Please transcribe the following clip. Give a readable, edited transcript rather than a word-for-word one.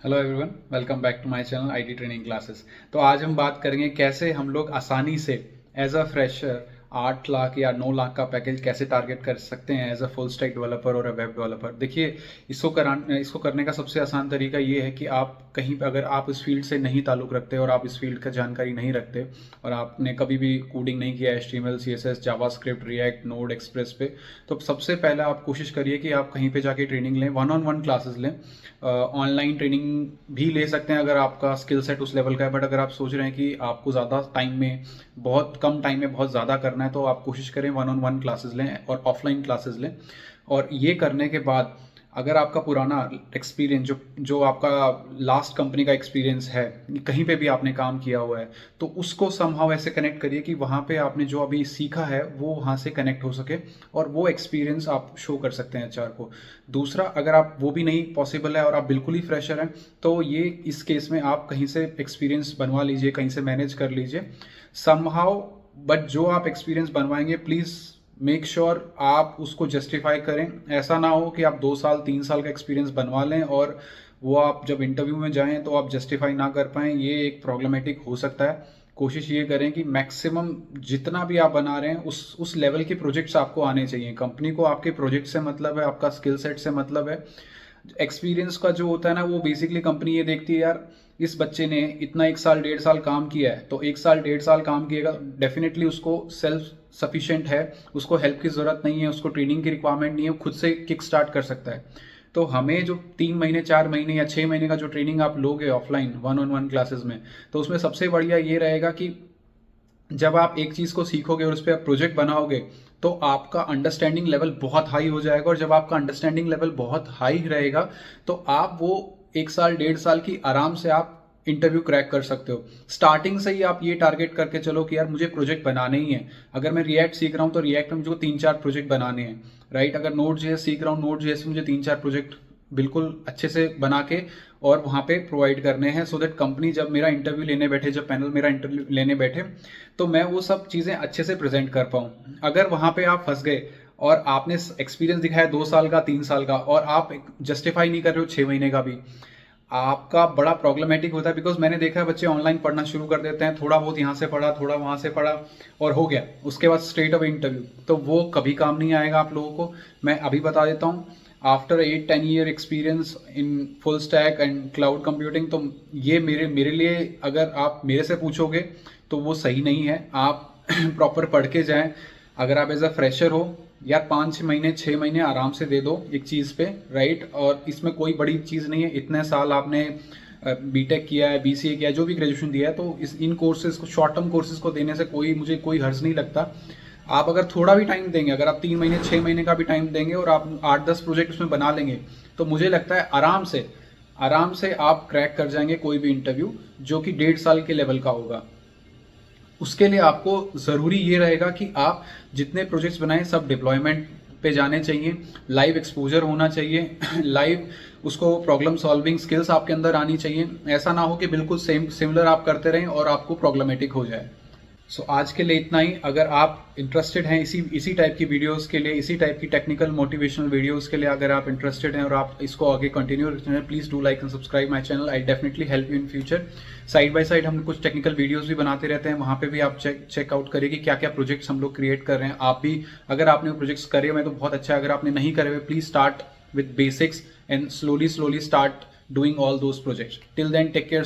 Hello everyone, welcome back to my channel IT training classes. तो आज हम बात करेंगे कैसे हम लोग आसानी से एज अ फ्रेशर 8 लाख या 9 लाख का पैकेज कैसे टारगेट कर सकते हैं as a full stack developer और अ वेब डेवलपर। देखिए, इसको करने का सबसे आसान तरीका ये है कि आप कहीं पर अगर आप इस फील्ड से नहीं ताल्लुक़ रखते और आप इस फील्ड का जानकारी नहीं रखते और आपने कभी भी कोडिंग नहीं किया HTML CSS JavaScript react node express पे, तो सबसे पहले आप कोशिश करिए कि आप कहीं पे जाके ट्रेनिंग लें, वन ऑन वन क्लासेस लें। ऑनलाइन ट्रेनिंग भी ले सकते हैं अगर आपका स्किल सेट उस लेवल का है, बट अगर आप सोच रहे हैं कि आपको ज़्यादा टाइम में, बहुत कम टाइम में बहुत ज़्यादा करना है, तो आप कोशिश करें वन ऑन वन क्लासेस लें और ऑफलाइन क्लासेस लें। और ये करने के बाद अगर आपका पुराना एक्सपीरियंस जो जो आपका लास्ट कंपनी का एक्सपीरियंस है, कहीं पे भी आपने काम किया हुआ है, तो उसको समहाउ ऐसे कनेक्ट करिए कि वहाँ पे आपने जो अभी सीखा है वो वहाँ से कनेक्ट हो सके और वो एक्सपीरियंस आप शो कर सकते हैं HR को। दूसरा, अगर आप वो भी नहीं पॉसिबल है और आप बिल्कुल ही फ्रेशर हैं, तो ये इस केस में आप कहीं से एक्सपीरियंस बनवा लीजिए, कहीं से मैनेज कर लीजिए समहाउ। बट जो आप एक्सपीरियंस बनवाएंगे, प्लीज़ मेक श्योर आप उसको जस्टिफाई करें। ऐसा ना हो कि आप 2 साल 3 साल का एक्सपीरियंस बनवा लें और वो आप जब इंटरव्यू में जाएं तो आप जस्टिफाई ना कर पाएं, ये एक प्रॉब्लमेटिक हो सकता है। कोशिश ये करें कि मैक्सिमम जितना भी आप बना रहे हैं उस लेवल के प्रोजेक्ट्स आपको आने चाहिए। कंपनी को आपके प्रोजेक्ट से मतलब है, आपका स्किल सेट से मतलब है। एक्सपीरियंस का जो होता है ना, वो बेसिकली कंपनी ये देखती है, यार इस बच्चे ने इतना 1 साल 1.5 साल काम किया है, तो 1 साल 1.5 साल काम किएगा, डेफिनेटली उसको सेल्फ सफिशिएंट है, उसको हेल्प की ज़रूरत नहीं है, उसको ट्रेनिंग की रिक्वायरमेंट नहीं है, खुद से किक स्टार्ट कर सकता है। तो हमें जो 3 महीने 4 महीने या 6 महीने का जो ट्रेनिंग आप लोगे offline one on one classes में, तो उसमें सबसे बढ़िया ये रहेगा कि जब आप एक चीज़ को सीखोगे और उस पर प्रोजेक्ट बनाओगे, तो आपका अंडरस्टैंडिंग लेवल बहुत हाई हो जाएगा। और जब आपका अंडरस्टैंडिंग लेवल बहुत हाई रहेगा, तो आप वो 1 साल 1.5 साल की आराम से आप इंटरव्यू क्रैक कर सकते हो। स्टार्टिंग से ही आप ये टारगेट करके चलो कि यार मुझे प्रोजेक्ट बनाने ही है। अगर मैं रिएक्ट सीख रहा हूँ तो रिएक्ट में मुझे 3-4 प्रोजेक्ट बनाने हैं, राइट। अगर नोड जेएस सीख रहा हूँ, नोड जेएस में मुझे 3-4 प्रोजेक्ट बिल्कुल अच्छे से बना के और वहाँ पे प्रोवाइड करने हैं, सो दैट कंपनी जब मेरा इंटरव्यू लेने बैठे, जब पैनल मेरा इंटरव्यू लेने बैठे, तो मैं वो सब चीज़ें अच्छे से प्रेजेंट कर पाऊँ। अगर वहाँ पे आप फंस गए और आपने एक्सपीरियंस दिखाया 2 साल का 3 साल का और आप जस्टिफाई नहीं कर रहे हो 6 महीने का भी, आपका बड़ा प्रॉब्लमेटिक होता है। बिकॉज मैंने देखा है बच्चे ऑनलाइन पढ़ना शुरू कर देते हैं, थोड़ा बहुत यहाँ से पढ़ा, थोड़ा वहाँ से पढ़ा और हो गया, उसके बाद स्ट्रेट अवे इंटरव्यू, तो वो कभी काम नहीं आएगा आप लोगों को। मैं अभी बता देता हूँ, after 8-10 year experience in full stack and cloud computing, तो ये मेरे लिए, अगर आप मेरे से पूछोगे तो वो सही नहीं है। आप प्रॉपर पढ़ के जाएं। अगर आप एज अ फ्रेशर हो, यार 5 महीने 6 महीने आराम से दे दो एक चीज़ पे, राइट। और इसमें कोई बड़ी चीज़ नहीं है, इतने साल आपने बीटेक किया है, BCA किया है, जो भी ग्रेजुएशन दिया है, तो इन कोर्सेज को, शॉर्ट टर्म कोर्सेज को देने से मुझे कोई हर्ज नहीं लगता। आप अगर थोड़ा भी टाइम देंगे, अगर आप 3 महीने 6 महीने का भी टाइम देंगे और आप 8-10 प्रोजेक्ट उसमें बना लेंगे, तो मुझे लगता है आराम से आप क्रैक कर जाएंगे कोई भी इंटरव्यू जो कि 1.5 साल के लेवल का होगा। उसके लिए आपको ज़रूरी ये रहेगा कि आप जितने प्रोजेक्ट्स बनाएं सब डिप्लॉयमेंट पे जाने चाहिए, लाइव एक्सपोजर होना चाहिए, लाइव उसको प्रॉब्लम सॉल्विंग स्किल्स आपके अंदर आनी चाहिए। ऐसा ना हो कि बिल्कुल सेम सिमिलर आप करते रहें और आपको प्रॉब्लमेटिक हो जाए। सो आज के लिए इतना ही। अगर आप इंटरेस्टेड हैं इसी टाइप की वीडियोस के लिए, इसी टाइप की टेक्निकल मोटिवेशनल वीडियोस के लिए, अगर आप इंटरेस्टेड हैं और आप इसको आगे कंटिन्यू रखते हैं, please do like and subscribe my channel. I definitely help you in future. Side by side हम कुछ टेक्निकल वीडियोस भी बनाते रहते हैं, वहाँ पे भी आप चेकआउट करिए कि क्या क्या प्रोजेक्ट्स हम लोग क्रिएट कर रहे हैं। आप भी, अगर आपने वो प्रोजेक्ट्स करे हुए हैं तो बहुत अच्छा है, अगर आपने नहीं करे हुए, please start with basics and slowly start doing all those projects. Till then take care.